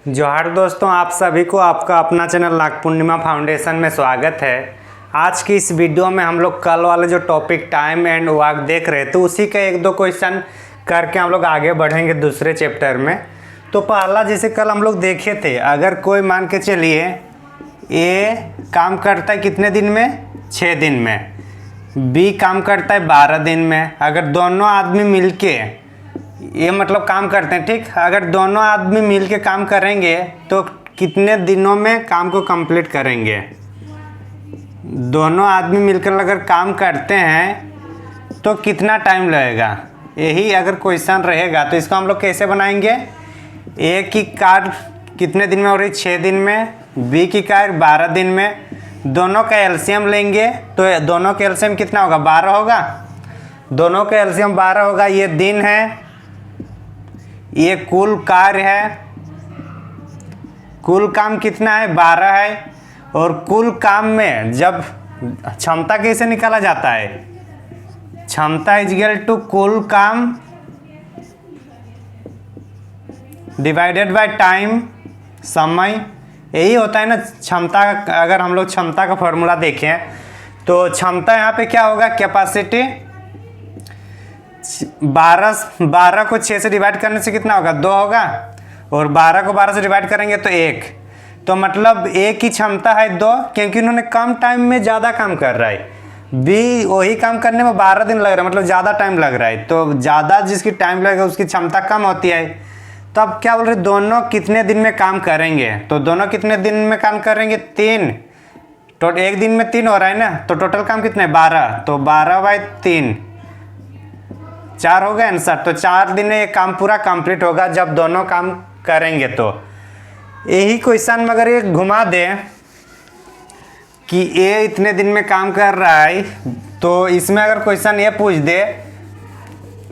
जोहार दोस्तों, आप सभी को आपका अपना चैनल लाख पूर्णिमा फाउंडेशन में स्वागत है। आज की इस वीडियो में हम लोग कल वाले जो टॉपिक टाइम एंड वर्क देख रहे थे उसी का एक दो क्वेश्चन करके हम लोग आगे बढ़ेंगे दूसरे चैप्टर में। तो पहला जैसे कल हम लोग देखे थे, अगर कोई मान के चलिए ए काम करता है कितने दिन में, 6 दिन में, बी काम करता है 12 दिन में। अगर दोनों आदमी मिलके ये मतलब काम करते हैं, ठीक, अगर दोनों आदमी मिलके काम करेंगे तो कितने दिनों में काम को कंप्लीट करेंगे। दोनों आदमी मिलकर अगर काम करते हैं तो कितना टाइम लगेगा, यही अगर क्वेश्चन रहेगा तो इसको हम लोग कैसे बनाएंगे। ए की कार कितने दिन में हो रही, 6 दिन में, बी की कार 12 दिन में। दोनों का एलसीएम लेंगे तो दोनों का एलसीएम कितना होगा, 12 होगा। दोनों का एलसीएम 12 होगा। ये दिन है, ये कुल कार्य है, कुल काम कितना है, 12 है। और कुल काम में जब क्षमता कैसे निकाला जाता है, क्षमता इज इक्वल टू कुल काम डिवाइडेड बाय टाइम, समय। यही होता है ना क्षमता। अगर हम लोग क्षमता का फॉर्मूला देखें तो क्षमता यहाँ पे क्या होगा, कैपेसिटी। 12 को 6 से डिवाइड करने से कितना होगा, 2 होगा। और 12 को 12 से डिवाइड करेंगे तो 1। तो मतलब ए की क्षमता है 2, क्योंकि उन्होंने कम टाइम में ज़्यादा काम कर रहा है। बी वही काम करने में 12 दिन लग रहा है, मतलब ज़्यादा टाइम लग रहा है। तो ज़्यादा जिसकी टाइम लगेगा उसकी क्षमता कम होती है। तो अब क्या बोल रहे, दोनों कितने दिन में काम करेंगे। तो दोनों कितने दिन में काम करेंगे, 3। तो एक दिन में 3 हो रहा है ना, तो टोटल काम कितना है, 12। तो 12/3 4 हो गया आंसर। तो 4 दिन में ये काम पूरा कंप्लीट होगा जब दोनों काम करेंगे। तो यही क्वेश्चन में अगर ये घुमा दे कि ए इतने दिन में काम कर रहा है, तो इसमें अगर क्वेश्चन ये पूछ दे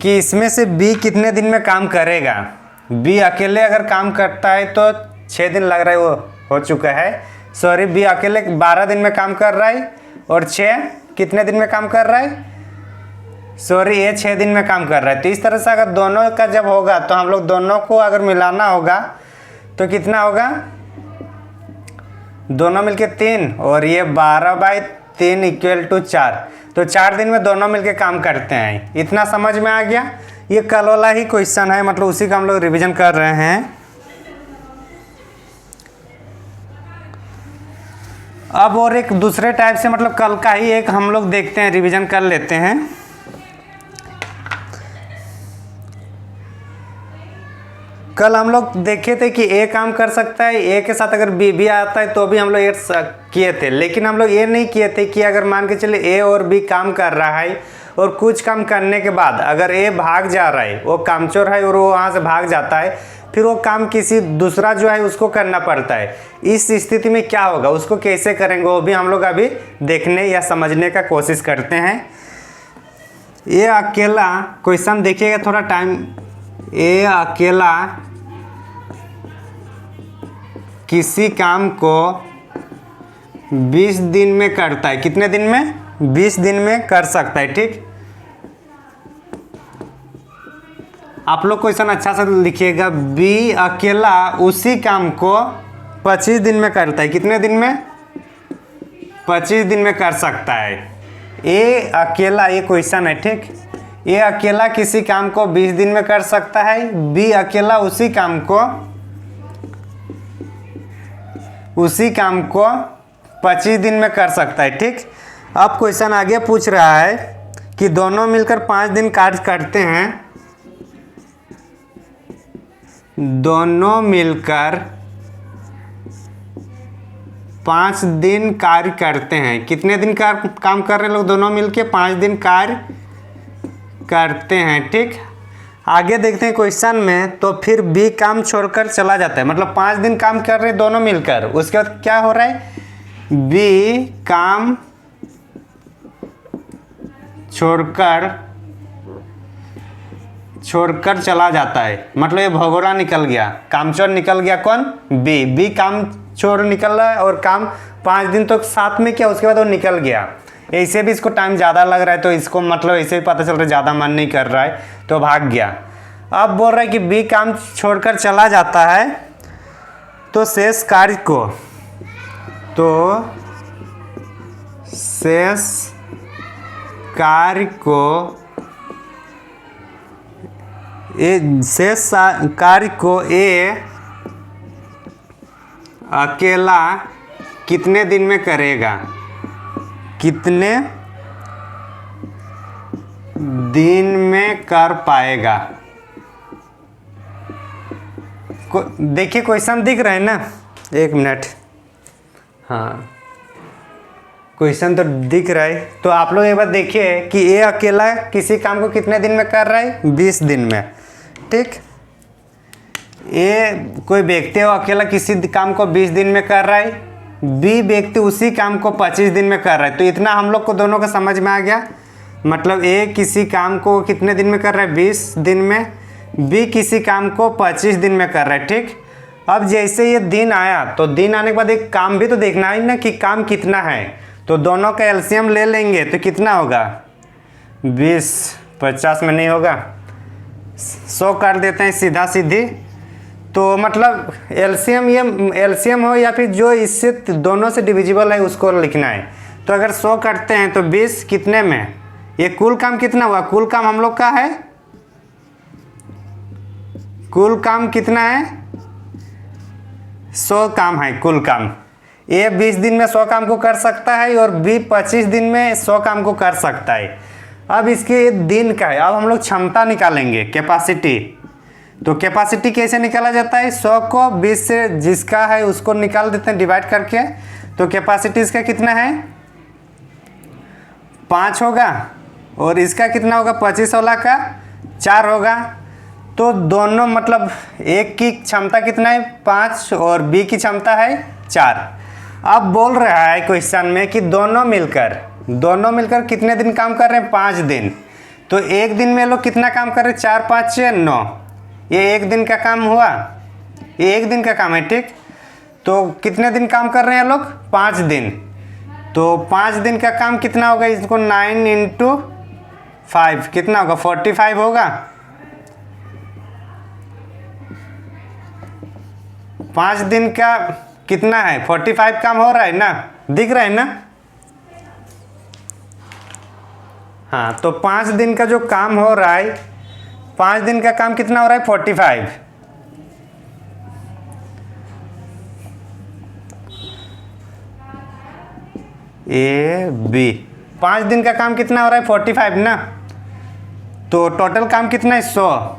कि इसमें से बी कितने दिन में काम करेगा। बी अकेले अगर काम करता है तो 6 दिन लग रहा है, वो हो चुका है। सॉरी, बी अकेले 12 दिन में काम कर रहा है और 6 कितने दिन में काम कर रहा है, सॉरी, ये 6 दिन में काम कर रहा है। तो इस तरह से अगर दोनों का जब होगा तो हम लोग दोनों को अगर मिलाना होगा तो कितना होगा, दोनों मिलके 3 और ये 12/3 इक्वल टू 4। तो 4 दिन में दोनों मिलके काम करते हैं। इतना समझ में आ गया। ये कल वाला ही क्वेश्चन है, मतलब उसी का हम लोग रिवीजन कर रहे हैं। अब और एक दूसरे टाइप से, मतलब कल का ही एक हम लोग देखते हैं, रिवीजन कर लेते हैं। कल हम लोग देखे थे कि ए काम कर सकता है, ए के साथ अगर बी भी आता है तो भी हम लोग ये किए थे। लेकिन हम लोग ये नहीं किए थे कि अगर मान के चले ए और बी काम कर रहा है और कुछ काम करने के बाद अगर ए भाग जा रहा है, वो कामचोर है और वो वहाँ से भाग जाता है, फिर वो काम किसी दूसरा जो है उसको करना पड़ता है। इस स्थिति में क्या होगा, उसको कैसे करेंगे, वो भी हम लोग अभी देखने या समझने का कोशिश करते हैं। ये अकेला क्वेश्चन देखिएगा थोड़ा टाइम। ये अकेला किसी काम को 20 दिन में करता है, कितने दिन में, 20 दिन में कर सकता है, ठीक। आप लोग क्वेश्चन अच्छा से लिखिएगा। बी अकेला उसी काम को 25 दिन में करता है, कितने दिन में, 25 दिन में कर सकता है। ए अकेला, ये क्वेश्चन है, ठीक। ए अकेला किसी काम को 20 दिन में कर सकता है, बी अकेला उसी काम को 25 दिन में कर सकता है, ठीक। अब क्वेश्चन आगे पूछ रहा है कि दोनों मिलकर 5 दिन कार्य करते हैं। दोनों मिलकर 5 दिन कार्य करते हैं। कितने दिन का काम कर रहे हैं लोग, दोनों मिलके 5 दिन कार्य करते हैं, ठीक। आगे देखते हैं क्वेश्चन में, तो फिर बी काम छोड़कर चला जाता है, मतलब 5 दिन काम कर रहे हैं दोनों मिलकर। उसके बाद क्या हो रहा है, बी काम छोड़कर चला जाता है, मतलब ये भगोड़ा निकल गया, कामचोर निकल गया। कौन, बी काम छोड़ निकल रहा है और काम 5 दिन तो साथ में किया, उसके बाद वो निकल गया। ऐसे भी इसको टाइम ज़्यादा लग रहा है, तो इसको मतलब ऐसे भी पता चल रहा है ज़्यादा मन नहीं कर रहा है, तो भाग गया। अब बोल रहा है कि बी काम छोड़कर चला जाता है तो शेष कार्य को शेष कार्य को ए अकेला कितने दिन में करेगा, कितने दिन में कर पाएगा। देखिए क्वेश्चन दिख रहा है ना, एक मिनट, हाँ क्वेश्चन तो दिख रहा है। तो आप लोग एक बार देखिए कि ये अकेला किसी काम को कितने दिन में कर रहा है, 20 दिन में। ठीक, ये कोई व्यक्ति है अकेला किसी काम को 20 दिन में कर रहा है, बी व्यक्ति उसी काम को 25 दिन में कर रहा है। तो इतना हम लोग को दोनों का समझ में आ गया। मतलब ए किसी काम को कितने दिन में कर रहा है, 20 दिन में, बी किसी काम को 25 दिन में कर रहा है। ठीक, अब जैसे ये दिन आया तो दिन आने के बाद एक काम भी तो देखना है ना कि काम कितना है। तो दोनों का एलसीएम ले लेंगे तो कितना होगा, 20 50 में नहीं होगा, 100 कर देते हैं सीधा सीधी। तो मतलब एलसीएम, ये एलसीएम हो या फिर जो इससे दोनों से डिविजिबल है उसको लिखना है। तो अगर 100 करते हैं तो 20 कितने में, ये कुल काम कितना हुआ, कुल काम हम लोग का है, कुल काम कितना है, 100 काम है कुल काम। ए 20 दिन में 100 काम को कर सकता है और बी 25 दिन में 100 काम को कर सकता है। अब इसके दिन का है, अब हम लोग क्षमता निकालेंगे, कैपेसिटी। तो कैपेसिटी कैसे निकाला जाता है, 100 को 20 से जिसका है उसको निकाल देते हैं डिवाइड करके। तो कैपेसिटी इसका कितना है, 5 होगा, और इसका कितना होगा, 25 वाला का 4 होगा। तो दोनों मतलब एक की क्षमता कितना है, 5, और बी की क्षमता है 4। अब बोल रहा है क्वेश्चन में कि दोनों मिलकर कितने दिन काम कर रहे हैं, 5 दिन। तो एक दिन में लोग कितना काम कर रहे हैं, 4 5 6 9, ये एक दिन का काम हुआ, ये एक दिन का काम है। ठीक, तो कितने दिन काम कर रहे हैं लोग, 5 दिन। तो 5 दिन का काम कितना होगा, इसको 9 × 5 कितना होगा, 45 होगा। 5 दिन का कितना है, 45 काम हो रहा है ना, दिख रहा है ना। हाँ, तो 5 दिन का जो काम हो रहा है, 5 दिन का काम कितना हो रहा है, 45। ए बी 5 दिन का काम कितना हो रहा है, 45 ना। तो टोटल काम कितना है, 100।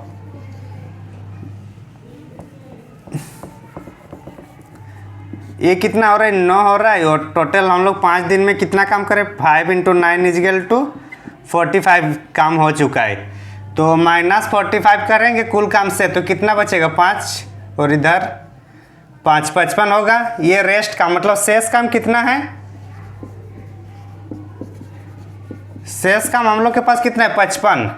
ये कितना हो रहा है, 9 हो रहा है, और टोटल हम लोग 5 दिन में कितना काम करें, 5 × 9 = 45 काम हो चुका है। तो -45 करेंगे कुल काम से, तो कितना बचेगा, 5, और इधर 5 55 होगा। ये रेस्ट का मतलब शेष काम कितना है, शेष काम हम लोग के पास कितना है, 55।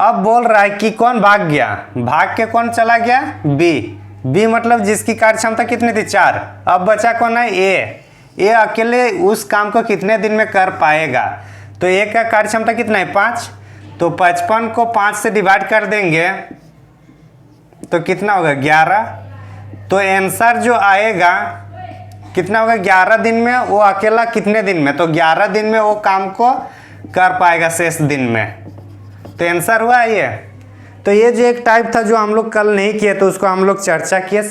अब बोल रहा है कि कौन भाग गया, भाग के कौन चला गया, बी मतलब जिसकी कार्य क्षमता कितनी थी, 4। अब बचा कौन है, ए अकेले उस काम को कितने दिन में कर पाएगा। तो ए का कार्य क्षमता कितना है, 5। तो 55 को 5 से डिवाइड कर देंगे तो कितना होगा, 11। तो आंसर जो आएगा कितना होगा, 11 दिन में वो अकेला कितने दिन में, तो 11 दिन में वो काम को कर पाएगा शेष दिन में। तो आंसर हुआ ये। तो ये जो एक टाइप था जो हम लोग कल नहीं किए, तो उसको हम लोग चर्चा किए,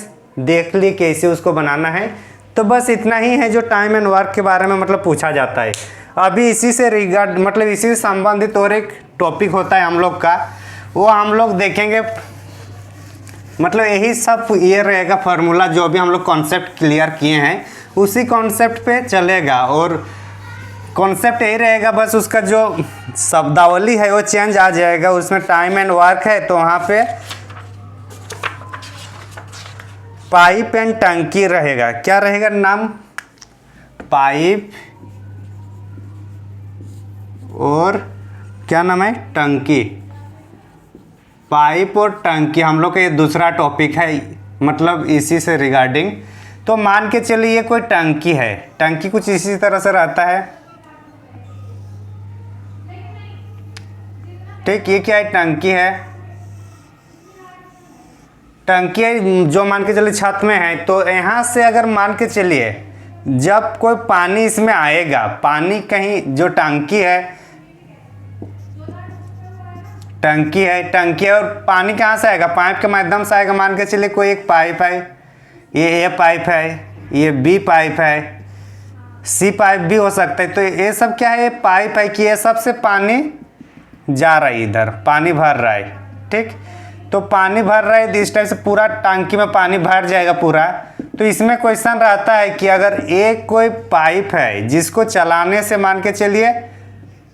देख लिए कैसे उसको बनाना है। तो बस इतना ही है जो टाइम एंड वर्क के बारे में मतलब पूछा जाता है। अभी इसी से रिगार्ड मतलब इसी से संबंधित और एक टॉपिक होता है हम लोग का, वो हम लोग देखेंगे। मतलब यही सब ये रहेगा फार्मूला, जो भी हम लोग कॉन्सेप्ट क्लियर किए हैं उसी कॉन्सेप्ट पे चलेगा, और कॉन्सेप्ट यही रहेगा, बस उसका जो शब्दावली है वो चेंज आ जाएगा। उसमें टाइम एंड वर्क है तो वहाँ पे पाइप एंड टंकी रहेगा। क्या रहेगा नाम, पाइप और क्या नाम है, टंकी। पाइप और टंकी हम लोग का ये दूसरा टॉपिक है, मतलब इसी से रिगार्डिंग। तो मान के चलिए ये कोई टंकी है, टंकी कुछ इसी तरह से रहता है। ठीक, ये क्या है, टंकी है। टंकी जो मान के चलिए छत में है, तो यहाँ से अगर मान के चलिए जब कोई पानी इसमें आएगा, पानी कहीं जो टंकी है और पानी कहाँ से आएगा, पाइप के माध्यम से आएगा। मान के चलिए कोई एक पाइप है, ये ए पाइप है, ये बी पाइप है, सी पाइप भी हो सकता है। तो ये सब क्या है, ये पाइप है कि ये सब से पानी जा रहा है, इधर पानी भर रहा है। ठीक, तो पानी भर रहा है, इस टाइप से पूरा टंकी में पानी भर जाएगा पूरा। तो इसमें क्वेश्चन रहता है कि अगर एक कोई पाइप है जिसको चलाने से मान के चलिए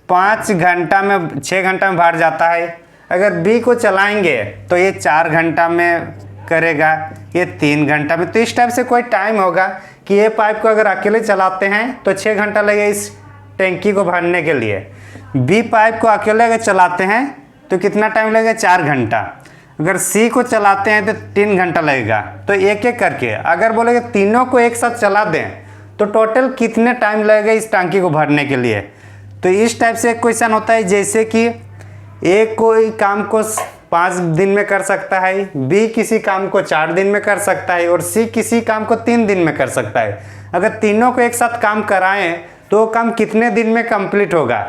5 घंटा में 6 घंटा में भर जाता है, अगर बी को चलाएंगे तो ये 4 घंटा में करेगा, ये 3 घंटा में। तो इस टाइप से कोई टाइम होगा कि ये पाइप को अगर अकेले चलाते हैं तो 6 घंटा लगेगा इस टैंकी को भरने के लिए। बी पाइप को अकेले अगर चलाते हैं तो कितना टाइम लगेगा, 4 घंटा। अगर सी को चलाते हैं तो 3 घंटा लगेगा। तो एक एक करके अगर बोलेगे तीनों को एक साथ चला दें तो टोटल कितने टाइम लगेगा इस टंकी को भरने के लिए। तो इस टाइप से एक क्वेश्चन होता है, जैसे कि ए कोई काम को 5 दिन में कर सकता है, बी किसी काम को 4 दिन में कर सकता है और सी किसी काम को 3 दिन में कर सकता है। अगर तीनों को एक साथ काम कराएं तो काम कितने दिन में कंप्लीट होगा।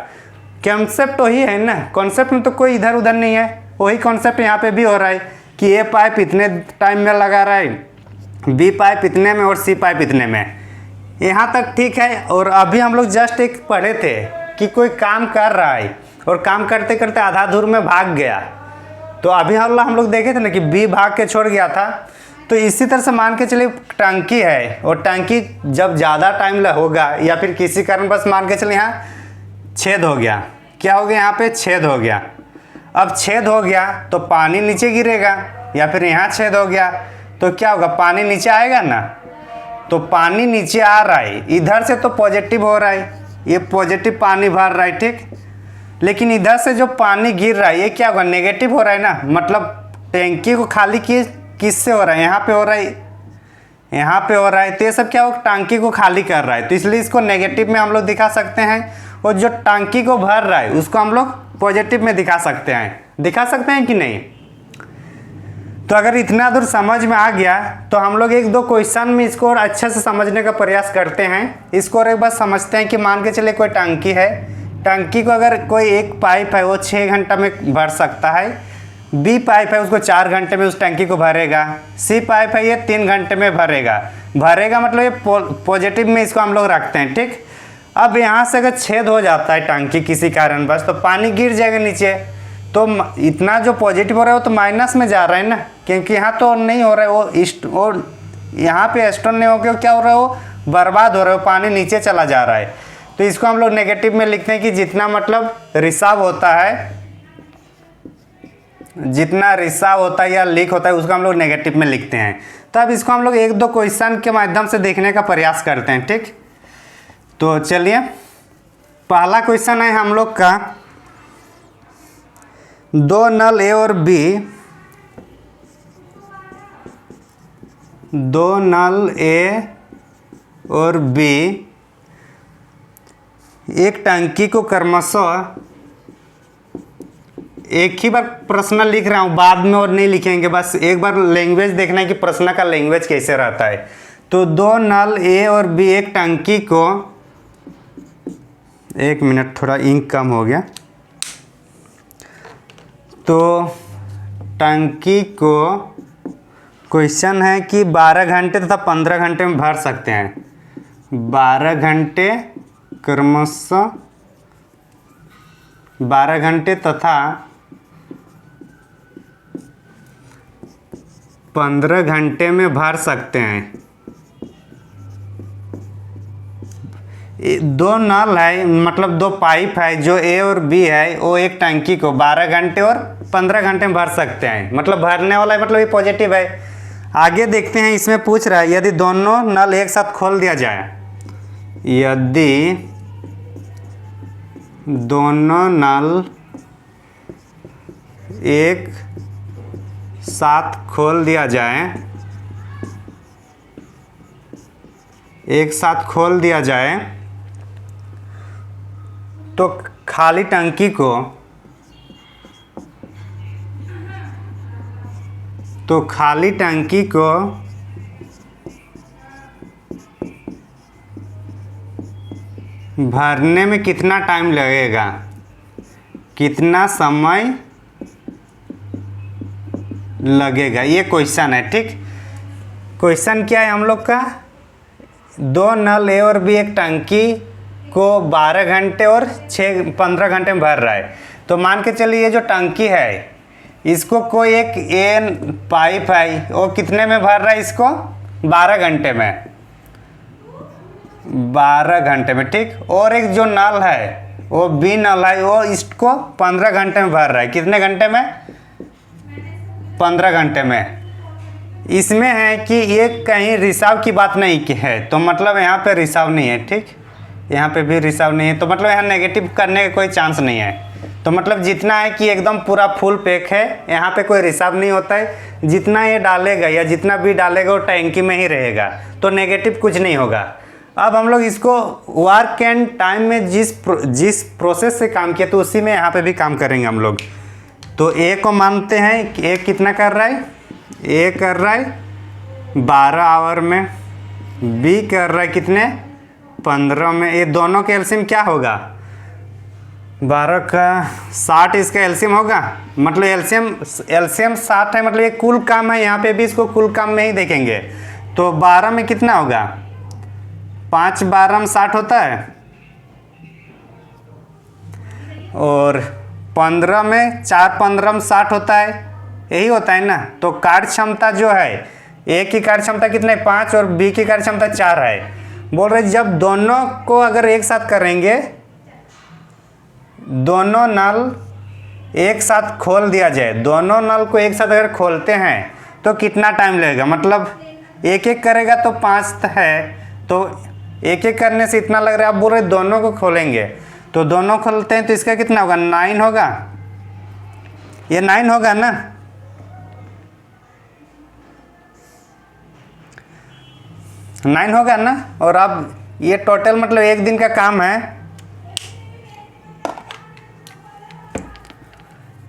कॉन्सेप्ट वही है ना, कॉन्सेप्ट में तो कोई इधर उधर नहीं है, वही कॉन्सेप्ट यहाँ पे भी हो रहा है कि ये पाइप इतने टाइम में लगा रहा है, बी पाइप इतने में और सी पाइप इतने में। यहाँ तक ठीक है। और अभी हम लोग जस्ट एक पढ़े थे कि कोई काम कर रहा है और काम करते करते आधा दूर में भाग गया। तो अभी हम लोग देखे थे ना कि बी भाग के छोड़ गया था। तो इसी तरह से मान के चलिए टंकी है और टंकी जब ज़्यादा टाइम होगा या फिर किसी कारण बस मान के चलिए यहाँ छेद हो गया, क्या हो गया, यहाँ पे छेद हो गया। अब छेद हो गया तो पानी नीचे गिरेगा, या फिर यहाँ छेद हो गया तो क्या होगा, पानी नीचे आएगा ना। तो पानी नीचे आ रहा है, इधर से तो पॉजिटिव हो रहा है, ये पॉजिटिव पानी भर रहा है, ठीक। लेकिन इधर से जो पानी गिर रहा है ये क्या होगा, नेगेटिव हो रहा है ना। मतलब टैंकी को खाली किससे हो रहा है, यहाँ पे हो रहा है, यहाँ पे हो रहा है। तो ये सब क्या हो, टंकी को खाली कर रहा है। तो इसलिए इसको नेगेटिव में हम लोग दिखा सकते हैं, और जो टंकी को भर रहा है उसको हम लोग पॉजिटिव में दिखा सकते हैं कि नहीं। तो अगर इतना दूर समझ में आ गया तो हम लोग 1-2 क्वेश्चन में इसको और अच्छे से समझने का प्रयास करते हैं। इसको और एक बार समझते हैं कि मान के चलिए कोई टंकी है, टंकी को अगर कोई एक पाइप है वो 6 घंटा में भर सकता है, बी पाइप है उसको 4 घंटे में उस टंकी को भरेगा, सी पाइप है ये 3 घंटे में भरेगा मतलब ये पॉजिटिव में इसको हम लोग रखते हैं, ठीक। अब यहाँ से अगर छेद हो जाता है टंकी किसी कारणवश तो पानी गिर जाएगा नीचे। तो इतना जो पॉजिटिव हो रहा है वो तो माइनस में जा रहा है ना, क्योंकि यहाँ तो नहीं हो रहा है वो यहाँ पे स्टोन नहीं हो गया, क्या हो रहा है, वो बर्बाद हो रहा है, वो पानी नीचे चला जा रहा है। तो इसको हम लोग नेगेटिव में लिखते हैं कि जितना मतलब रिसाव होता है या लीक होता है उसको हम लोग नेगेटिव में लिखते हैं। तो अब इसको हम लोग 1-2 क्वेश्चन के माध्यम से देखने का प्रयास करते हैं, ठीक। तो चलिए पहला क्वेश्चन है हम लोग का, 2 नल ए और बी, 2 नल ए और बी एक टंकी को क्रमशः, एक ही बार प्रश्न लिख रहा हूँ, बाद में और नहीं लिखेंगे, बस एक बार लैंग्वेज देखना है कि प्रश्न का लैंग्वेज कैसे रहता है। तो 2 नल ए और बी एक टंकी को, 1 मिनट थोड़ा इंक कम हो गया। तो टंकी को क्वेश्चन है कि 12 घंटे तथा 15 घंटे में भर सकते हैं, 12 घंटे क्रमशः, 12 घंटे तथा 15 घंटे में भर सकते हैं। 2 नल है मतलब 2 पाइप है जो ए और बी है, वो एक टंकी को 12 घंटे और 15 घंटे में भर सकते हैं, मतलब भरने वाला है, मतलब ये पॉजिटिव है। आगे देखते हैं, इसमें पूछ रहा है यदि दोनों नल एक साथ खोल दिया जाए, यदि दोनों नल एक साथ खोल दिया जाए, तो खाली टंकी को तो खाली टंकी को भरने में कितना टाइम लगेगा, कितना समय लगेगा, ये क्वेश्चन है। ठीक, क्वेश्चन क्या है हम लोग का, 2 नल ए और बी एक टंकी को 12 घंटे और 15 घंटे में भर रहा है। तो मान के चलिए ये जो टंकी है इसको कोई एक ए पाइप है वो कितने में भर रहा है, इसको 12 घंटे में, 12 घंटे में। ठीक, और एक जो नल है वो बी नल है वो इसको 15 घंटे में भर रहा है। कितने घंटे में, 15 घंटे में। इसमें है कि ये कहीं रिसाव की बात नहीं की है, तो मतलब यहाँ पे रिसाव नहीं है। ठीक, यहाँ पे भी रिसाव नहीं है, तो मतलब यहाँ नेगेटिव करने का कोई चांस नहीं है। तो मतलब जितना है कि एकदम पूरा फुल पैक है, यहाँ पे कोई रिसाव नहीं होता है। जितना ये डालेगा या जितना भी डालेगा वो टैंकी में ही रहेगा, तो नेगेटिव कुछ नहीं होगा। अब हम लोग इसको वर्क एंड टाइम में जिस प्रोसेस से काम किया तो उसी में यहाँ पे भी काम करेंगे हम लोग। तो ए को मानते हैं कि ए कितना कर रहा है, ए कर रहा है 12 आवर में, बी कर रहा है कितने, 15 में। ये दोनों का एलसीएम क्या होगा, 12 का 60 इसका एलसीएम होगा। मतलब एलसीएम 60 है, मतलब ये कुल काम है। यहाँ पे भी इसको कुल काम में ही देखेंगे। तो 12 में कितना होगा, 5 12 में 60 होता है, और 15 में 4 15 में 60 होता है, यही होता है ना। तो कार्य क्षमता जो है, ए की कार्य क्षमता कितना है, 5, और बी की कार्य क्षमता 4 है। बोल रहे जब दोनों को अगर एक साथ करेंगे, दोनों नल एक साथ खोल दिया जाए, दोनों नल को एक साथ अगर खोलते हैं तो कितना टाइम लगेगा। मतलब एक एक करेगा तो 5 है, तो एक एक करने से इतना लग रहा है। आप बोल रहे दोनों को खोलेंगे, तो दोनों खोलते हैं तो इसका कितना होगा, 9 होगा। ये 9 होगा ना, नाइन होगा ना। और अब ये टोटल मतलब एक दिन का काम है,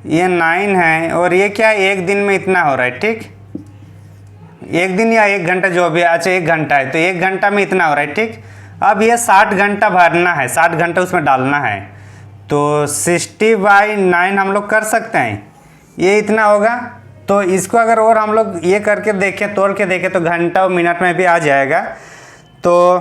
ये 9 है, और ये क्या है, एक दिन में इतना हो रहा है। ठीक, एक दिन या 1 घंटा जो भी, अच्छा 1 घंटा है तो 1 घंटा में इतना हो रहा है। ठीक, अब ये 60 घंटा भरना है, 60 घंटा उसमें डालना है, तो 60/9 हम लोग कर सकते हैं, ये इतना होगा। तो इसको अगर और हम लोग ये करके देखें, तोड़ के देखें, तो घंटा और मिनट में भी आ जाएगा। तो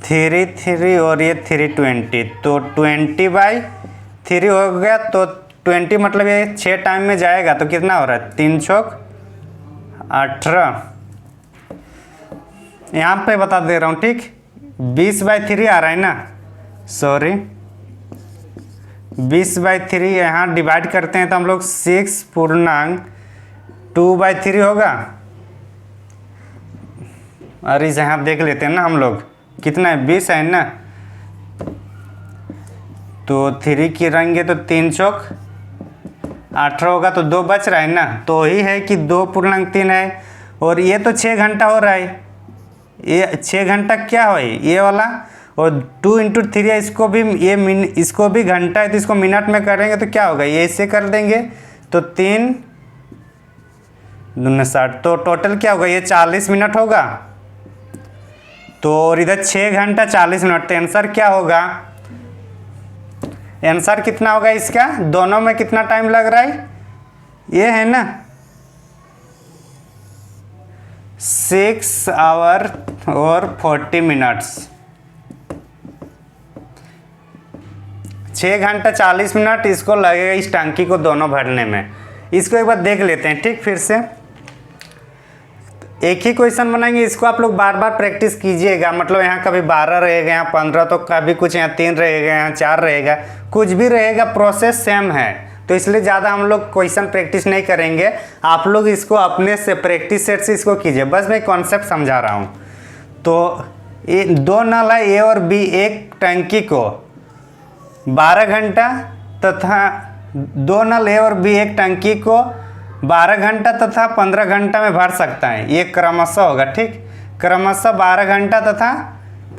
3 और ये 320, तो 20/3 हो गया। तो 20 मतलब ये 6 टाइम में जाएगा, तो कितना हो रहा है, 3 चौक 18। यहाँ पे बता दे रहा हूँ। ठीक, 20/3 आ रहा है ना, सॉरी 20/3 यहाँ डिवाइड करते हैं तो हम लोग 6.2/3 होगा। अरे यहाँ देख लेते हैं ना हम लोग, कितना है, 20 है ना। तो 3 की रहेंगे तो 3 चौक 18 होगा, तो 2 बच रहा है ना। तो ही है कि 2.3 है, और ये तो 6 घंटा हो रहा है। ये 6 घंटा क्या हो, ये वाला, और 2 × 3 इसको भी, इसको भी घंटा है तो इसको मिनट में करेंगे तो क्या होगा, ये इससे कर देंगे तो 3 दूनी 60, तो टोटल क्या होगा, ये 40 मिनट होगा। तो और इधर 6 घंटा 40 मिनट, तो आंसर क्या होगा, आंसर कितना होगा इसका, दोनों में कितना टाइम लग रहा है, ये है ना 6 आवर और 40 मिनट्स, 6 घंटा 40 मिनट इसको लगेगा इस टंकी को दोनों भरने में। इसको एक बार देख लेते हैं। ठीक, फिर से एक ही क्वेश्चन बनाएंगे, इसको आप लोग बार बार प्रैक्टिस कीजिएगा। मतलब यहाँ कभी 12 रहेगा, यहाँ 15, तो कभी कुछ यहाँ 3 रहेगा, यहाँ 4 रहेगा, कुछ भी रहेगा, प्रोसेस सेम है। तो इसलिए ज़्यादा हम लोग क्वेश्चन प्रैक्टिस नहीं करेंगे। आप लोग इसको अपने से प्रैक्टिस सेट से इसको कीजिए, बस मैं कॉन्सेप्ट समझा रहा हूँ। तो ये 2 नल है, ए और बी, एक टंकी को 12 घंटा तथा 2 नल ए और बी एक टंकी को 12 घंटा तथा 15 घंटा में भर सकता है। ये क्रमशः होगा। ठीक, क्रमशः 12 घंटा तथा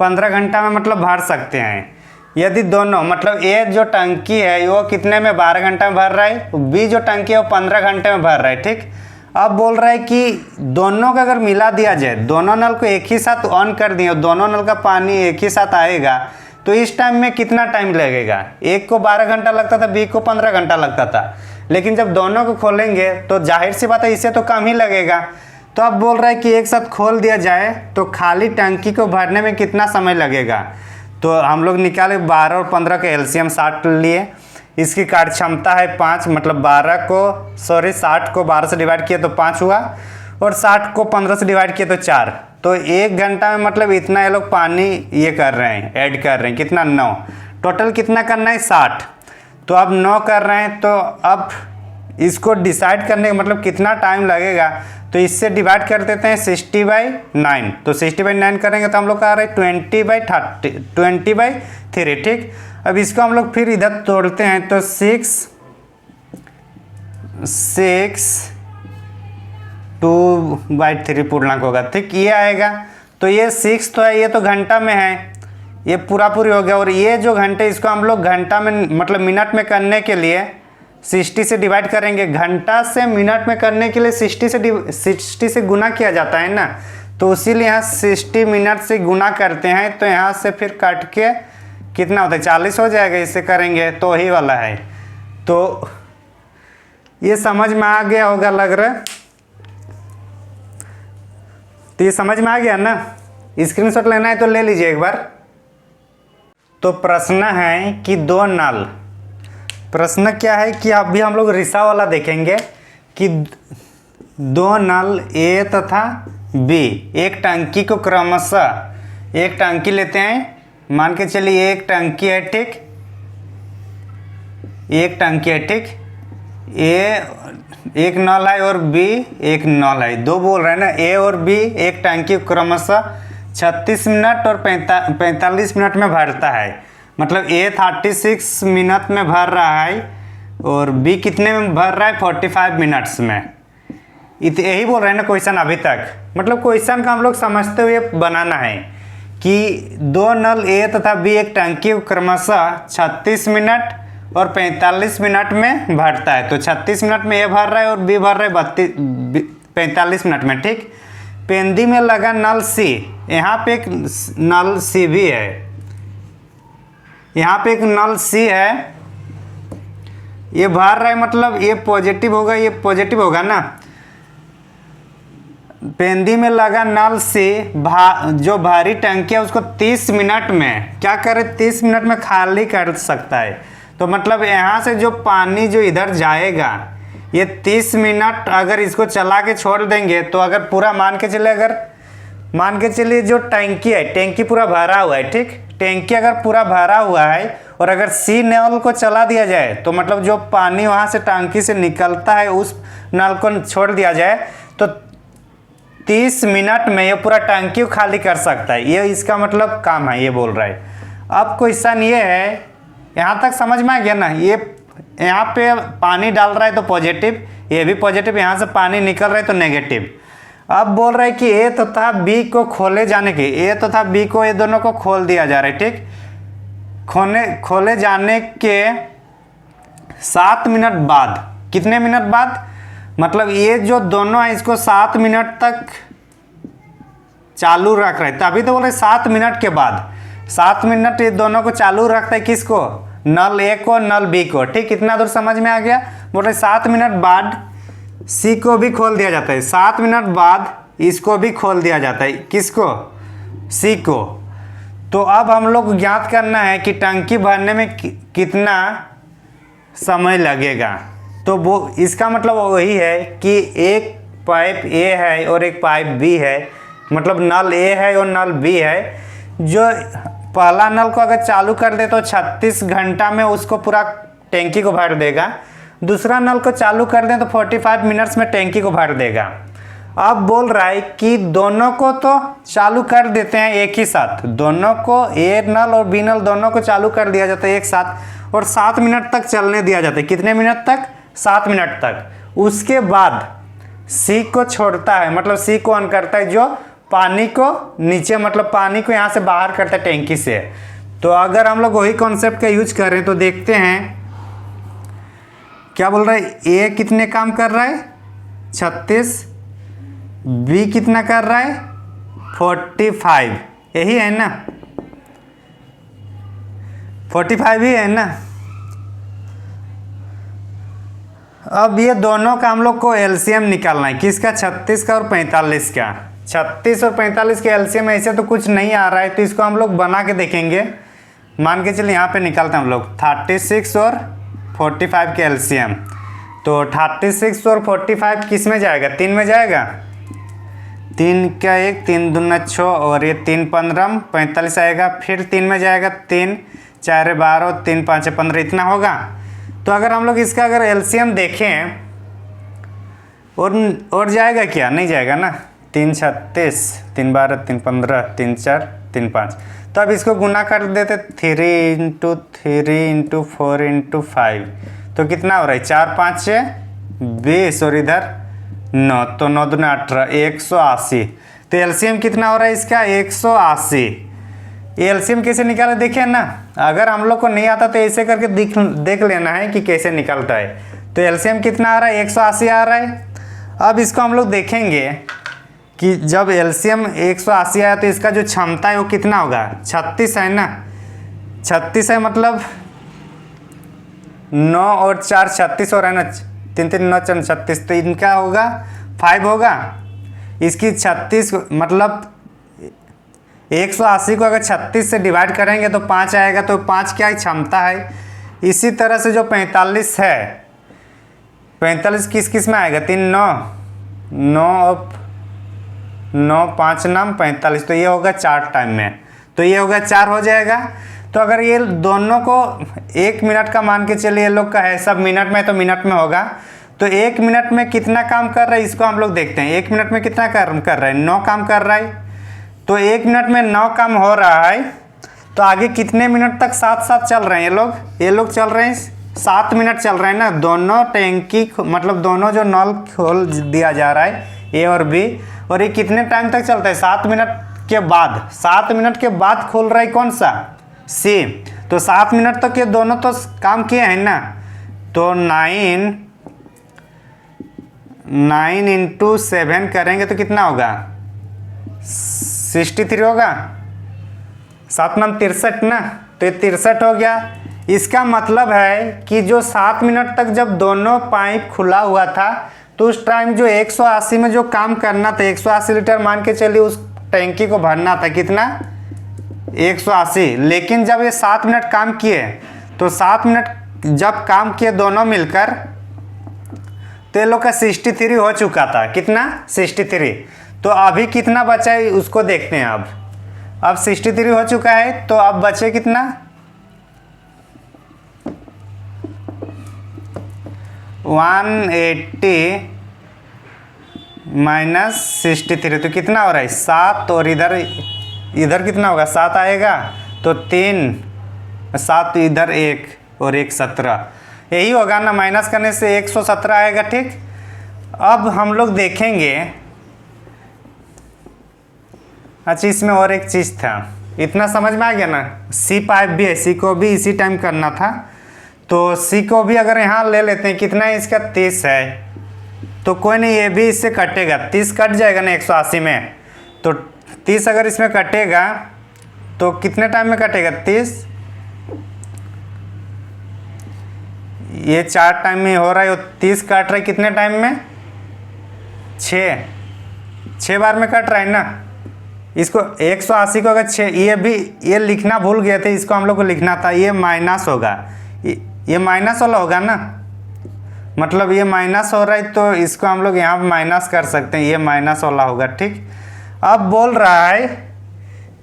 15 घंटा में मतलब भर सकते हैं। यदि दोनों मतलब ए जो टंकी है वो कितने में 12 घंटा में भर रहा है, बी जो टंकी है वो 15 घंटे में भर रहा है, ठीक। अब बोल रहा है कि दोनों का अगर मिला दिया जाए, दोनों नल को एक ही साथ ऑन कर दिए, दोनों नल का पानी एक ही साथ आएगा, तो इस टाइम में कितना टाइम लगेगा। एक को 12 घंटा लगता था, बी को 15 घंटा लगता था, लेकिन जब दोनों को खोलेंगे तो जाहिर सी बात है इससे तो कम ही लगेगा। तो अब बोल रहा है कि एक साथ खोल दिया जाए तो खाली टंकी को भरने में कितना समय लगेगा। तो हम लोग निकाले 12 और 15 के एलसीएम 60 लिए। इसकी कार्य क्षमता है 5, मतलब 60 को 12 से डिवाइड किया तो 5 हुआ, और 60 को 15 से डिवाइड किया तो 4। तो 1 घंटा में मतलब इतना ये लोग पानी ये कर रहे हैं, ऐड कर रहे हैं, कितना 9। टोटल कितना करना है 60, तो अब 9 कर रहे हैं। तो अब इसको डिसाइड करने का मतलब कितना टाइम लगेगा, तो इससे डिवाइड कर देते हैं 60/9। तो 60/9 करेंगे तो हम लोग का आ रहा है 20/3, ठीक। अब इसको हम लोग फिर इधर तोड़ते हैं तो 2/3 पूर्णांक होगा, ठीक, ये आएगा। तो ये 6 तो है, ये तो घंटा में है, ये पूरा हो गया। और ये जो घंटे, इसको हम लोग घंटा में मतलब मिनट में करने के लिए 60 से डिवाइड करेंगे। घंटा से मिनट में करने के लिए 60 से गुना किया जाता है ना, तो इसीलिए यहाँ 60 मिनट से गुना करते हैं। तो यहाँ से फिर काट के कितना होता है 40 हो जाएगा, इससे करेंगे तो ही वाला है। तो ये समझ में आ गया होगा लग रहा है, तो ये समझ में आ गया ना। स्क्रीनशॉट लेना है तो ले लीजिए एक बार। तो प्रश्न है कि दो नल, प्रश्न क्या है कि अभी हम लोग रिसा वाला देखेंगे कि दो नल ए तथा बी एक टंकी को क्रमशः, एक टंकी लेते हैं, मान के चलिए एक टंकी है, ठीक, एक टंकी है, ठीक। ए एक नल है और बी एक नल है, दो बोल रहे हैं ना, ए और बी एक टंकी क्रमशः 36 मिनट और 45 मिनट में भरता है। मतलब ए 36 मिनट में भर रहा है और बी कितने में भर रहा है 45 मिनट्स में। यही बोल रहे हैं ना क्वेश्चन अभी तक। मतलब क्वेश्चन का हम लोग समझते हुए बनाना है कि दो नल ए तथा बी एक टंकी क्रमशः 36 मिनट और 45 मिनट में भरता है। तो 36 मिनट में ए भर रहा है और बी भर रहा है 45 मिनट में, ठीक। पेंदी में लगा नल सी, यहाँ पे एक नल सी भी है, यहाँ पे एक नल सी है, ये भर रहा है, मतलब ये पॉजिटिव होगा, ये पॉजिटिव होगा ना। पेंदी में लगा नल से जो भारी टंकी है उसको 30 मिनट में क्या करे, 30 मिनट में खाली कर सकता है। तो मतलब यहाँ से जो पानी जो इधर जाएगा ये 30 मिनट अगर इसको चला के छोड़ देंगे तो अगर पूरा मान के चलिए जो टंकी है, टंकी पूरा भरा हुआ है, ठीक। टंकी अगर पूरा भरा हुआ है और अगर सी नल को चला दिया जाए तो मतलब जो पानी वहाँ से टंकी से निकलता है उस नल को छोड़ दिया जाए तो 30 मिनट में ये पूरा टंकी खाली कर सकता है। ये इसका मतलब काम है, ये बोल रहा है। अब क्वेश्चन ये है, यहाँ तक समझ में आ गया ना। ये यहाँ पे पानी डाल रहा है तो पॉजिटिव, ये भी पॉजिटिव, यहाँ से पानी निकल रहा है तो नेगेटिव। अब बोल रहा है कि ए तथा बी को खोले जाने की, ए तथा बी को ये दोनों को खोल दिया जा रहा है, ठीक। खोले जाने के 7 मिनट बाद, कितने मिनट बाद, मतलब ये जो दोनों है इसको 7 मिनट तक चालू रख रहे हैं। तभी तो बोल रहे 7 मिनट के बाद, 7 मिनट ये दोनों को चालू रखता है, किसको, नल ए को, नल बी को, ठीक। कितना दूर समझ में आ गया। बोल रहे 7 मिनट बाद सी को भी खोल दिया जाता है, 7 मिनट बाद इसको भी खोल दिया जाता है, किसको, सी को। तो अब हम लोग ज्ञात करना है कि टंकी भरने में कितना समय लगेगा। तो वो इसका मतलब वही है कि एक पाइप ए है और एक पाइप बी है, मतलब नल ए है और नल बी है। जो पहला नल को अगर चालू कर दे तो 36 घंटा में उसको पूरा टैंकी को भर देगा। दूसरा नल को चालू कर दें तो 45 मिनट्स में टैंकी को भर देगा। अब बोल रहा है कि दोनों को तो चालू कर देते हैं एक ही साथ, दोनों को ए नल और बी नल दोनों को चालू कर दिया जाता है एक साथ और 7 मिनट तक चलने दिया जाता है। कितने मिनट तक, 7 मिनट तक। उसके बाद सी को छोड़ता है, मतलब सी को ऑन करता है, जो पानी को नीचे, मतलब पानी को यहाँ से बाहर करता है टैंकी से। तो अगर हम लोग वही कॉन्सेप्ट का यूज कर रहे हैं तो देखते हैं क्या बोल रहा है, ए कितने काम कर रहा है 36, बी कितना कर रहा है 45, यही है ना, 45 ही है ना। अब ये दोनों का हम लोग को एलसीएम निकालना है, किसका 36 का और 45 का। 36 और 45 के एलसीएम ऐसे तो कुछ नहीं आ रहा है, तो इसको हम लोग बना के देखेंगे। मान के चलिए यहाँ पे निकालते हैं हम लोग 36 और 45 के एलसीएम। तो 36 और 45 किस में जाएगा, 3 में जाएगा, 3 का 1, 3 दूना 6 और ये 3 15 45 आएगा। फिर 3 में जाएगा, 3 4 12, 3 5 15, इतना होगा। तो अगर हम लोग इसका अगर एलसीएम देखें और जाएगा क्या, नहीं जाएगा ना, 3 36, 3 12, 3 15, 3 4, 3 5। तो अब इसको गुना कर देते 3 × 3 × 4 × 5, तो कितना हो रहा है 4 5 6 20 और इधर 9, तो 9 दूना 18, 180। तो एलसीएम कितना हो रहा है इसका 180। एलसीएम कैसे निकाले देखिए ना, अगर हम लोग को नहीं आता तो ऐसे करके देख लेना है कि कैसे निकलता है। तो एलसीएम कितना आ रहा है 180 आ रहा है। अब इसको हम लोग देखेंगे कि जब एलसीएम 180 आया तो इसका जो क्षमता है वो कितना होगा, 36 है ना, 36 है, मतलब 9 और 4 36 हो रहा है ना, 3 3 9 4 36, तो इनका होगा 5 होगा। इसकी 36 मतलब 180 को अगर 36 से डिवाइड करेंगे तो 5 आएगा, तो 5 क्या क्षमता है। इसी तरह से जो 45 है, 45 किस किस में आएगा, 3 9 9 और 9 5 9 45, तो ये होगा 4 टाइम में, तो ये होगा 4 हो जाएगा। तो अगर ये दोनों को 1 मिनट का मान के चलिए, लोग का है सब मिनट में, तो मिनट में होगा। तो 1 मिनट में कितना काम कर रहा है इसको हम लोग देखते हैं। 1 मिनट में कितना काम कर रहा है, 9 काम कर रहा है। तो 1 मिनट में 9 काम हो रहा है, तो आगे कितने मिनट तक साथ साथ चल रहे हैं ये लोग चल रहे हैं 7 मिनट चल रहे हैं ना। दोनों टैंकी मतलब दोनों जो नल खोल दिया जा रहा है ए और बी, और ये कितने टाइम तक चलता है 7 मिनट के बाद। 7 मिनट के बाद खोल रहा है कौन सा, सी। तो 7 मिनट तक ये दोनों तो काम किए हैं ना। तो 9 × 7 करेंगे तो कितना होगा 63 होगा, 7 9 63 ना, तो ये 63 हो गया। इसका मतलब है कि जो 7 मिनट तक जब दोनों पाइप खुला हुआ था तो उस टाइम जो 180 में जो काम करना था, 180 लीटर मान के चलिए उस टैंकी को भरना था, कितना 180। लेकिन जब ये 7 मिनट काम किए, तो 7 मिनट जब काम किए दोनों मिलकर, तो ये लोग का 63 हो चुका था, कितना 63। तो अभी कितना बचा है उसको देखते हैं। अब 63 हो चुका है, तो अब बचे कितना 180 माइनस 63, तो कितना हो रहा है 7, और इधर कितना होगा 7 आएगा, तो 3 7 इधर 1 और 1 17, यही होगा ना। माइनस करने से 117 आएगा, ठीक। अब हम लोग देखेंगे, अच्छा इसमें और एक चीज़ था, इतना समझ में आ गया ना। सी पाइप भी है, सी को भी इसी टाइम करना था। तो सी को भी अगर यहाँ ले लेते हैं, कितना है इसका 30 है, तो कोई नहीं, ये भी इससे कटेगा, 30 कट जाएगा ना 180 में। तो 30 अगर इसमें कटेगा तो कितने टाइम में कटेगा 30, ये 4 टाइम में हो रहा है, 30 कट रहा है कितने टाइम में 6 बार में कट रहा है ना। इसको 180 को अगर 6, ये लिखना भूल गए थे, इसको हम लोग को लिखना था, ये माइनस होगा, ये माइनस वाला होगा ना, मतलब ये माइनस हो रहा है, तो इसको हम लोग यहाँ माइनस कर सकते हैं, ये माइनस वाला होगा, ठीक। अब बोल रहा है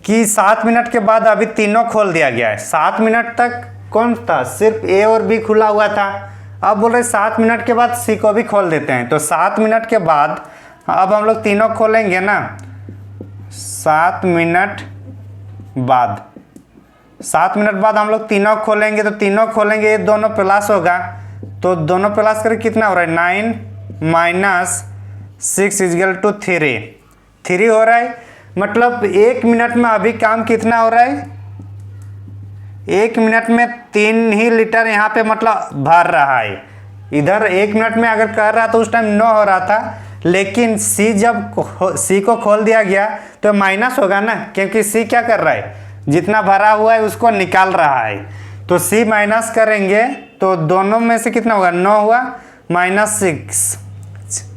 कि 7 मिनट के बाद अभी तीनों खोल दिया गया है। 7 मिनट तक कौन था, सिर्फ ए और बी खुला हुआ था। अब बोल रहे 7 मिनट के बाद सी को भी खोल देते हैं। तो 7 मिनट के बाद अब हम लोग तीनों खोलेंगे ना, 7 मिनट बाद, 7 मिनट बाद हम लोग तीनों खोलेंगे। तो तीनों खोलेंगे, ये दोनों प्लस होगा, तो दोनों प्लस करके कितना हो रहा है 9 माइनस 6 = 3 हो रहा है। मतलब 1 मिनट में अभी काम कितना हो रहा है 1 मिनट में 3 ही लीटर यहाँ पे मतलब भर रहा है। इधर 1 मिनट में अगर कर रहा तो उस टाइम 9 हो रहा था, लेकिन सी जब सी को खोल दिया गया तो माइनस होगा ना, क्योंकि सी क्या कर रहा है, जितना भरा हुआ है उसको निकाल रहा है। तो सी माइनस करेंगे तो दोनों में से कितना होगा, 9 हुआ -6,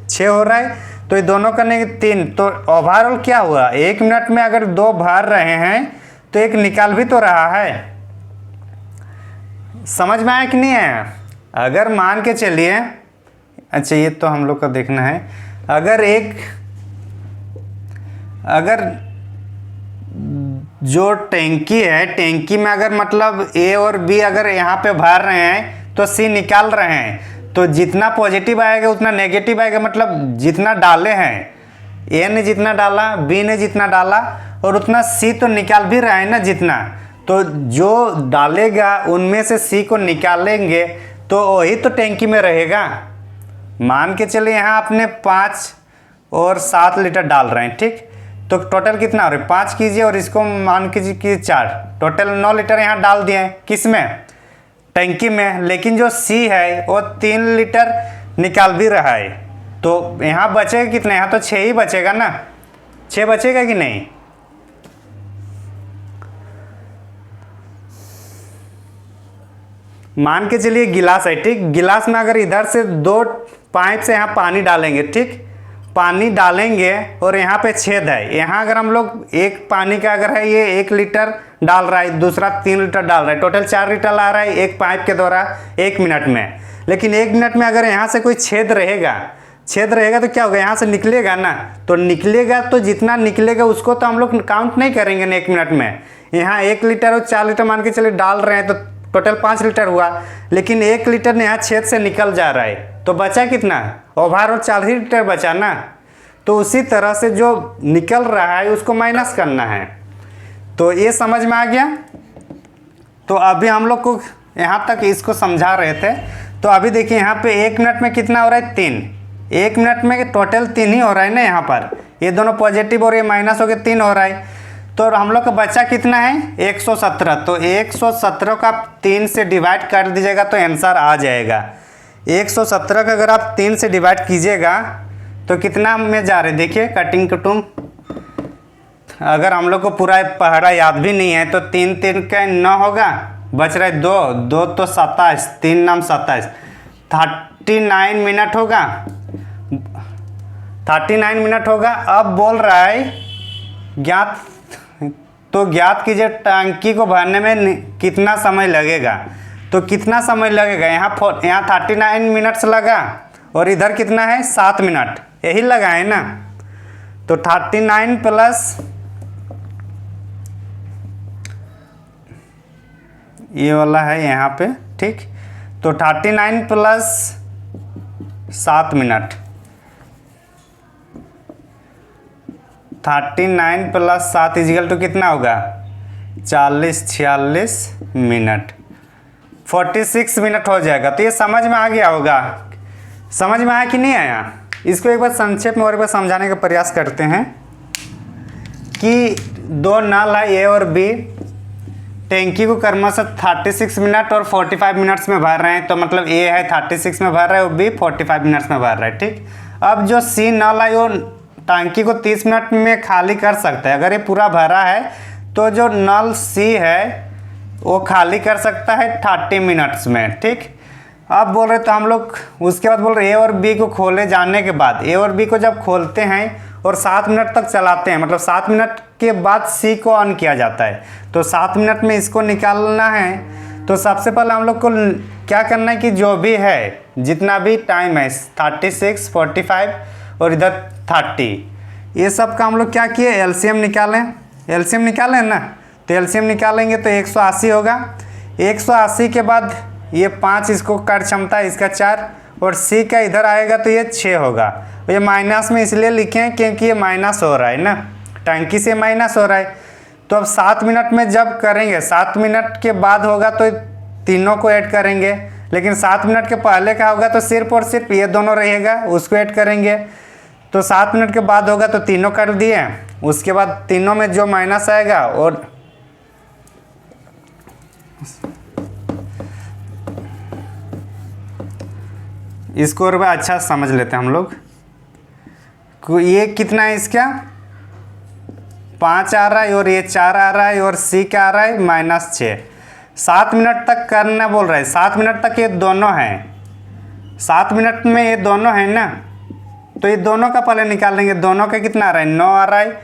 6 हो रहा है। तो ये दोनों करने के 3, तो ओवरऑल क्या हुआ, 1 मिनट में अगर 2 भर रहे हैं तो 1 निकाल भी तो रहा है। समझ में आया कि नहीं आया? अगर मान के चलिए, अच्छा ये तो हम लोग का देखना है, अगर जो टैंकी है, टैंकी में अगर मतलब ए और बी अगर यहाँ पे भर रहे हैं तो सी निकाल रहे हैं, तो जितना पॉजिटिव आएगा उतना नेगेटिव आएगा। मतलब जितना डाले हैं, ए ने जितना डाला, बी ने जितना डाला, और उतना सी तो निकाल भी रहा है ना जितना। तो जो डालेगा उनमें से सी को निकालेंगे तो वही तो टैंकी में रहेगा। मान के चलिए यहाँ आपने 5 और 7 लीटर डाल रहे हैं, ठीक। तो टोटल कितना हो रहा है, 5 कीजिए और इसको मान कीजिए कि 4, टोटल 9 लीटर यहाँ डाल दिए। किस में, टैंकी में। लेकिन जो सी है वो 3 लीटर निकाल भी रहा है, तो यहाँ बचेगा कितना, यहाँ तो 6 ही बचेगा ना, 6 बचेगा कि नहीं। मान के चलिए गिलास है, ठीक। गिलास में अगर इधर से 2 पाइप से यहाँ पानी डालेंगे, ठीक, पानी डालेंगे और यहाँ पे छेद है। यहाँ अगर हम लोग एक पानी का अगर है ये 1 लीटर डाल रहा है, दूसरा 3 लीटर डाल रहा है, टोटल 4 लीटर आ रहा है एक पाइप के द्वारा 1 मिनट में। लेकिन 1 मिनट में अगर यहाँ से कोई छेद रहेगा तो क्या होगा, यहाँ से निकलेगा ना, तो निकलेगा तो जितना निकलेगा उसको तो हम लोग काउंट नहीं करेंगे ना 1 मिनट में। यहाँ 1 लीटर और 4 लीटर मान के चलिए डाल रहे हैं तो टोटल 5 लीटर हुआ, लेकिन 1 लीटर यहाँ छेद से निकल जा रहा है, तो बचा कितना, ओवरऑल 4 ही लीटर बचा ना। तो उसी तरह से जो निकल रहा है उसको माइनस करना है। तो ये समझ में आ गया। तो अभी हम लोग को यहाँ तक इसको समझा रहे थे। तो अभी देखिए यहाँ पे 1 मिनट में कितना हो रहा है, 3। 1 मिनट में टोटल 3 ही हो रहा है ना, यहाँ पर ये दोनों पॉजिटिव और ये माइनस हो गया, 3 हो रहा है। तो हम लोग का बचा कितना है, 117। तो 117 का 3 से डिवाइड कर दीजिएगा तो आंसर आ जाएगा। 117 का अगर आप 3 से डिवाइड कीजिएगा तो कितना में जा रहे, देखिए कटिंग कुटुम। अगर हम लोग को पूरा पहरा याद भी नहीं है तो 3 3 का 9 होगा, बच रहा है 2 2 तो 27, 3 नाम 27, 39 मिनट होगा, 39 मिनट होगा। अब बोल रहा है ज्ञात, तो ज्ञात कीजिए टंकी को भरने में कितना समय लगेगा। तो कितना समय लगेगा, यहाँ 39 मिनट्स लगा और इधर कितना है 7 मिनट, यही लगा है ना। तो 39 प्लस ये वाला है यहाँ पे, ठीक। तो 39 plus 7 minute, 39 plus 7 is equal to कितना होगा, 40-46 मिनट, 46 मिनट हो जाएगा। तो ये समझ में आ गया होगा। समझ में आया कि नहीं आया? इसको एक बार संक्षेप में और एक बार समझाने का प्रयास करते हैं कि 2 नल है ए और बी, टैंकी को क्रमशः 36 मिनट और 45 मिनट्स में भर रहे हैं। तो मतलब ए है 36 में भर रहा है और बी 45 मिनट्स में भर रहा है, ठीक। अब जो सी नल है वो टंकी को 30 मिनट में खाली कर सकता है। अगर ये पूरा भरा है तो जो नल सी है वो खाली कर सकता है 30 मिनट्स में, ठीक। अब बोल रहे तो हम लोग उसके बाद बोल रहे ए और बी को खोले जाने के बाद, ए और बी को जब खोलते हैं और 7 मिनट तक चलाते हैं, मतलब 7 मिनट के बाद सी को ऑन किया जाता है। तो 7 मिनट में इसको निकालना है। तो सबसे पहले हम लोग को क्या करना है कि जो भी है, जितना भी टाइम है 36, 45 और इधर 30, ये सब का हम लोग क्या किए, एलसीएम निकालें। एलसीएम निकालें ना, तो एलसीएम निकालेंगे तो 180 होगा। 180 के बाद ये 5 इसको कर क्षमता है, इसका 4 और सी का इधर आएगा तो ये 6 होगा। ये माइनस में इसलिए लिखे हैं क्योंकि ये माइनस हो रहा है ना, टंकी से माइनस हो रहा है। तो अब 7 मिनट में जब करेंगे, 7 मिनट के बाद होगा तो तीनों को ऐड करेंगे, लेकिन 7 मिनट के पहले का होगा तो सिर्फ और सिर्फ ये दोनों रहेगा, उसको ऐड करेंगे। तो 7 मिनट के बाद होगा तो तीनों कर दिए, उसके बाद तीनों में जो माइनस आएगा और इसको और अच्छा समझ लेते हैं हम लोग। ये कितना है इसका 5 आ रहा है और ये 4 आ रहा है और सी क्या आ रहा है -6। 7 मिनट तक करना बोल रहा है। 7 मिनट तक ये दोनों हैं। 7 मिनट में ये दोनों हैं ना, तो ये दोनों का पहले निकाल लेंगे। दोनों का कितना आ रहा है 9 आ रहा है।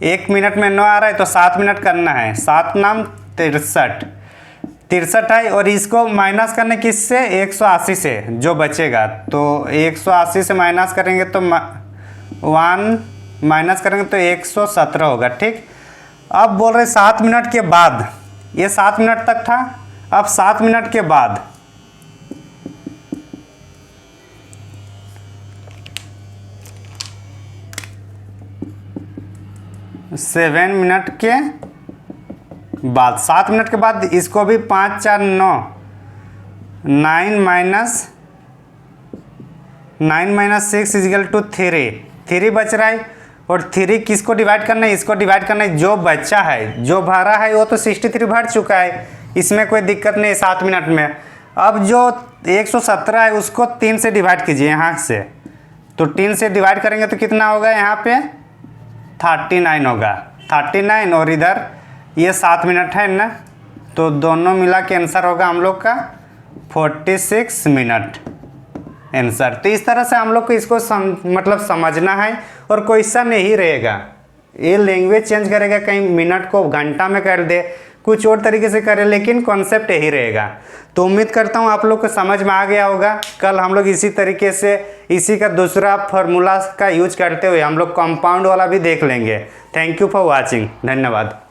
1 मिनट में 9 आ रहा है तो 7 मिनट करना है। 7 नाम 63 है और इसको माइनस करने किससे 180 से जो बचेगा। तो 180 से माइनस करेंगे तो 1 माइनस करेंगे तो 117 होगा। ठीक, अब बोल रहे 7 मिनट के बाद, ये 7 मिनट तक था। अब 7 मिनट के बाद 7 मिनट के बाद 7 मिनट के बाद इसको भी 5 4 9 9 माइनस 6 इजिकल टू 3 बच रहा है। और 3 किसको डिवाइड करना है, इसको डिवाइड करना है। जो बच्चा है, जो भरा है वो तो 63 भर चुका है, इसमें कोई दिक्कत नहीं है 7 मिनट में। अब जो 117 है उसको 3 से डिवाइड कीजिए यहाँ से। तो 3 से डिवाइड करेंगे तो कितना होगा यहाँ पे 39 होगा। 39 और इधर ये 7 मिनट है ना, तो दोनों मिला के आंसर होगा हम लोग का 46 मिनट आंसर। तो इस तरह से हम लोग को इसको मतलब समझना है और क्वेश्चन यही रहेगा। ये लैंग्वेज चेंज करेगा, कहीं मिनट को घंटा में कर दे, कुछ और तरीके से करे, लेकिन कॉन्सेप्ट यही रहेगा। तो उम्मीद करता हूँ आप लोग को समझ में आ गया होगा। कल हम लोग इसी तरीके से इसी का दूसरा फार्मूला का यूज करते हुए हम लोग कंपाउंड वाला भी देख लेंगे। Thank you for watching. धन्यवाद।